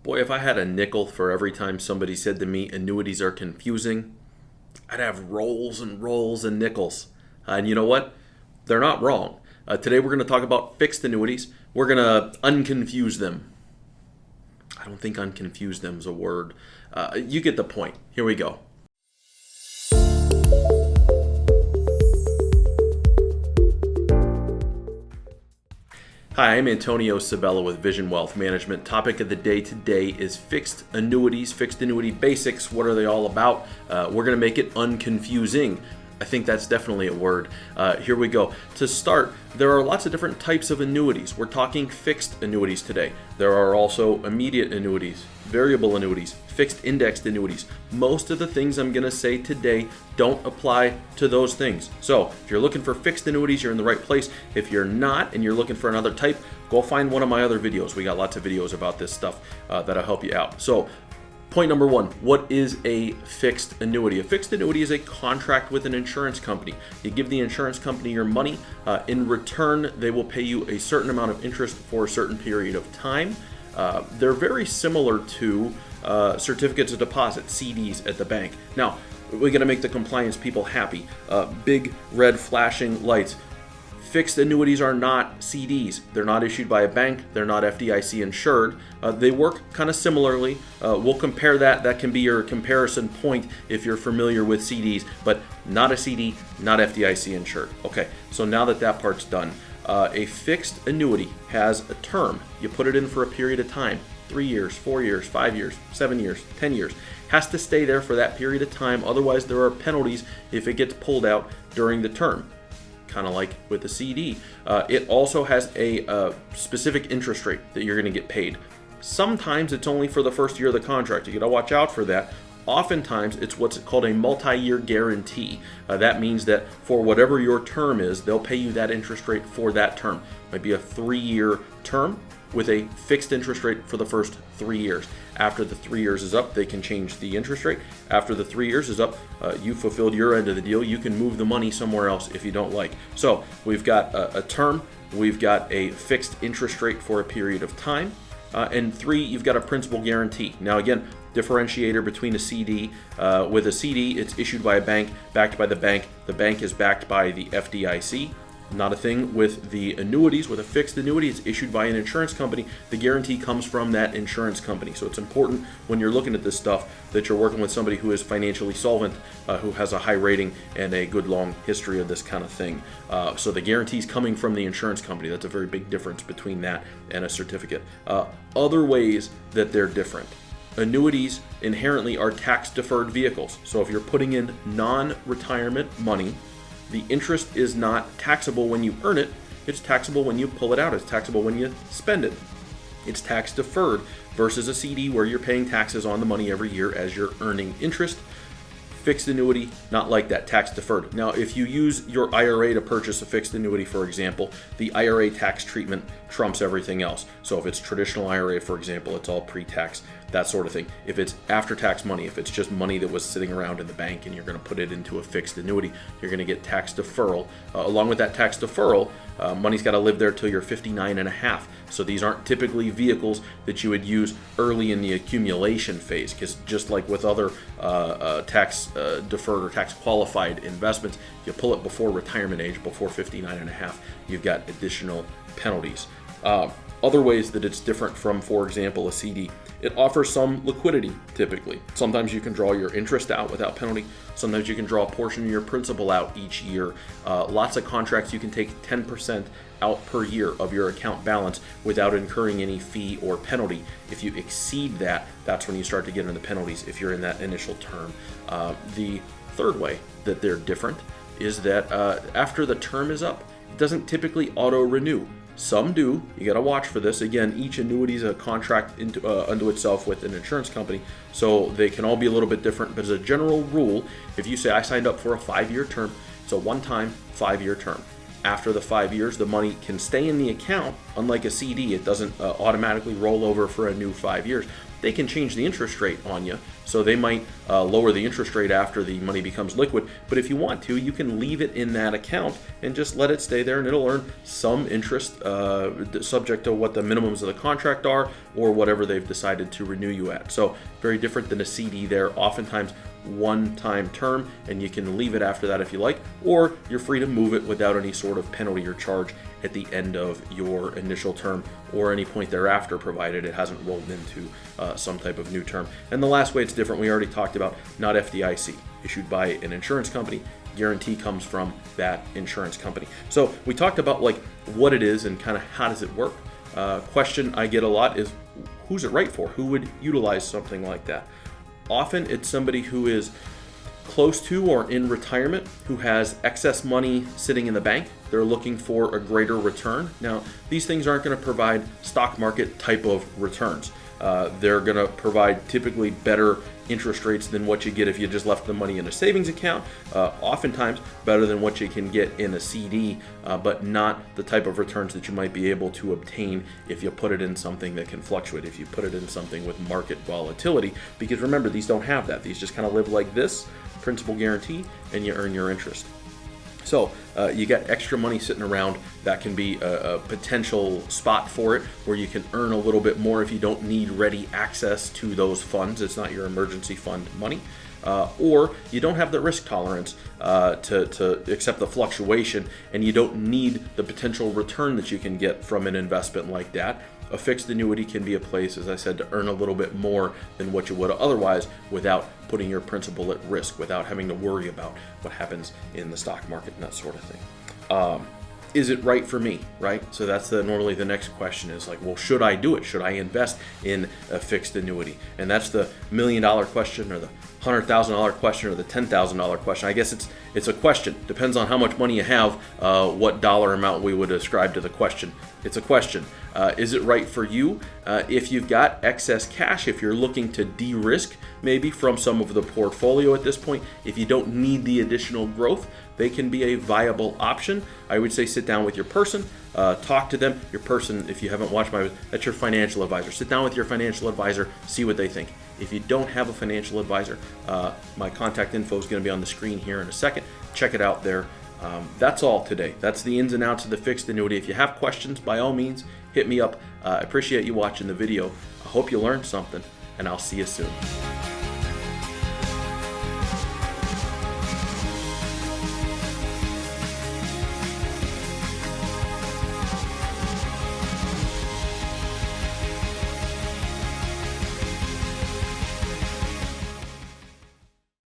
Boy, if I had a nickel for every time somebody said to me annuities are confusing, I'd have rolls and rolls and nickels. And you know what? They're not wrong. Today we're going to talk about fixed annuities. We're going to unconfuse them. I don't think unconfuse them is a word. You get the point. Here we go. Hi, I'm Antonio Cibella with Vision Wealth Management. Topic of the day today is fixed annuities, fixed annuity basics. What are they all about? We're going to make it unconfusing. I think that's definitely a word. Here we go. To start, there are lots of different types of annuities. We're talking fixed annuities today. There are also immediate annuities, variable annuities, fixed indexed annuities. Most of the things I'm going to say today don't apply to those things. So if you're looking for fixed annuities, you're in the right place. If you're not and you're looking for another type, go find one of my other videos. We got lots of videos about this stuff that'll help you out. So point number one, what is a fixed annuity? A fixed annuity is a contract with an insurance company. You give the insurance company your money. In return, they will pay you a certain amount of interest for a certain period of time. They're very similar to certificates of deposit, CDs at the bank. Now, we got to make the compliance people happy. Big red flashing lights. Fixed annuities are not CDs. They're not issued by a bank. They're not FDIC insured. They work kind of similarly. We'll compare that. That can be your comparison point if you're familiar with CDs, but not a CD, not FDIC insured. Okay, so now that part's done, a fixed annuity has a term. You put it in for a period of time, 3 years, 4 years, 5 years, 7 years, 10 years. Has to stay there for that period of time. Otherwise, there are penalties if it gets pulled out during the term. Kind of like with the CD. It also has a specific interest rate that you're going to get paid. Sometimes it's only for the first year of the contract. You got to watch out for that. Oftentimes it's what's called a multi-year guarantee. That means that for whatever your term is, they'll pay you that interest rate for that term. Might be a 3-year term with a fixed interest rate for the first 3 years. After the 3 years is up, they can change the interest rate. After the 3 years is up, you fulfilled your end of the deal. You can move the money somewhere else if you don't like. So we've got a term, we've got a fixed interest rate for a period of time, and 3, you've got a principal guarantee. Now again, differentiator between a CD. With a CD, it's issued by a bank, backed by the bank. The bank is backed by the FDIC. Not a thing with the annuities. With a fixed annuity, it's issued by an insurance company. The guarantee comes from that insurance company. So it's important when you're looking at this stuff that you're working with somebody who is financially solvent, who has a high rating and a good long history of this kind of thing. So the guarantee is coming from the insurance company. That's a very big difference between that and a certificate. Other ways that they're different. Annuities inherently are tax-deferred vehicles. So if you're putting in non-retirement money, the interest is not taxable when you earn it. It's taxable when you pull it out. It's taxable when you spend it. It's tax deferred versus a CD where you're paying taxes on the money every year as you're earning interest. Fixed annuity, not like that, tax deferred. Now, if you use your IRA to purchase a fixed annuity, for example, the IRA tax treatment trumps everything else. So if it's traditional IRA, for example, it's all pre-tax, that sort of thing. If it's after-tax money, if it's just money that was sitting around in the bank and you're going to put it into a fixed annuity, you're going to get tax deferral. Along with that tax deferral, money's got to live there till you're 59 and a half. So these aren't typically vehicles that you would use early in the accumulation phase, because just like with other tax deferred or tax qualified investments, if you pull it before retirement age, before 59 and a half, you've got additional penalties. Other ways that it's different from, for example, a CD. It offers some liquidity, typically. Sometimes you can draw your interest out without penalty. Sometimes you can draw a portion of your principal out each year. Lots of contracts you can take 10% out per year of your account balance without incurring any fee or penalty. If you exceed that, that's when you start to get into penalties if you're in that initial term. The third way that they're different is that after the term is up, it doesn't typically auto-renew. Some do. You got to watch for this. Again, each annuity is a contract unto itself with an insurance company, so they can all be a little bit different. But as a general rule, if you say I signed up for a 5-year term, it's a one-time 5-year term. After the 5 years, the money can stay in the account. Unlike a CD, it doesn't automatically roll over for a new 5 years. they can change the interest rate on you. So they might lower the interest rate after the money becomes liquid. But if you want to, you can leave it in that account and just let it stay there, and it'll earn some interest subject to what the minimums of the contract are or whatever they've decided to renew you at. So very different than a CD there. Oftentimes one-time term, and you can leave it after that if you like, or you're free to move it without any sort of penalty or charge at the end of your initial term or any point thereafter, provided it hasn't rolled into some type of new term. And the last way it's different, we already talked about, not FDIC, issued by an insurance company. Guarantee comes from that insurance company. So we talked about like what it is and kind of how does it work. Question I get a lot is, who's it right for? Who would utilize something like that? Often it's somebody who is close to or in retirement, who has excess money sitting in the bank. They're looking for a greater return. Now, these things aren't going to provide stock market type of returns. They're going to provide typically better interest rates than what you get if you just left the money in a savings account. Oftentimes better than what you can get in a CD, but not the type of returns that you might be able to obtain if you put it in something that can fluctuate, if you put it in something with market volatility. Because remember, these don't have that. These just kind of live like this, principal guarantee, and you earn your interest. So you got extra money sitting around. That can be a potential spot for it, where you can earn a little bit more if you don't need ready access to those funds. It's not your emergency fund money. Or you don't have the risk tolerance to accept the fluctuation, and you don't need the potential return that you can get from an investment like that. A fixed annuity can be a place, as I said, to earn a little bit more than what you would otherwise without putting your principal at risk, without having to worry about what happens in the stock market and that sort of thing. Is it right for me, right? So that's normally the next question is like, well, should I do it? Should I invest in a fixed annuity? And that's the $1 million question, or the $100,000 question, or the $10,000 question. I guess it's a question. Depends on how much money you have, what dollar amount we would ascribe to the question. It's a question. Is it right for you? If you've got excess cash, if you're looking to de-risk maybe from some of the portfolio at this point, if you don't need the additional growth, they can be a viable option. I would say sit down with your person, talk to them. Your person, if you haven't watched that's your financial advisor. Sit down with your financial advisor, see what they think. If you don't have a financial advisor, my contact info is going to be on the screen here in a second. Check it out there. That's all today. That's the ins and outs of the fixed annuity. If you have questions, by all means, hit me up. I appreciate you watching the video. I hope you learned something, and I'll see you soon.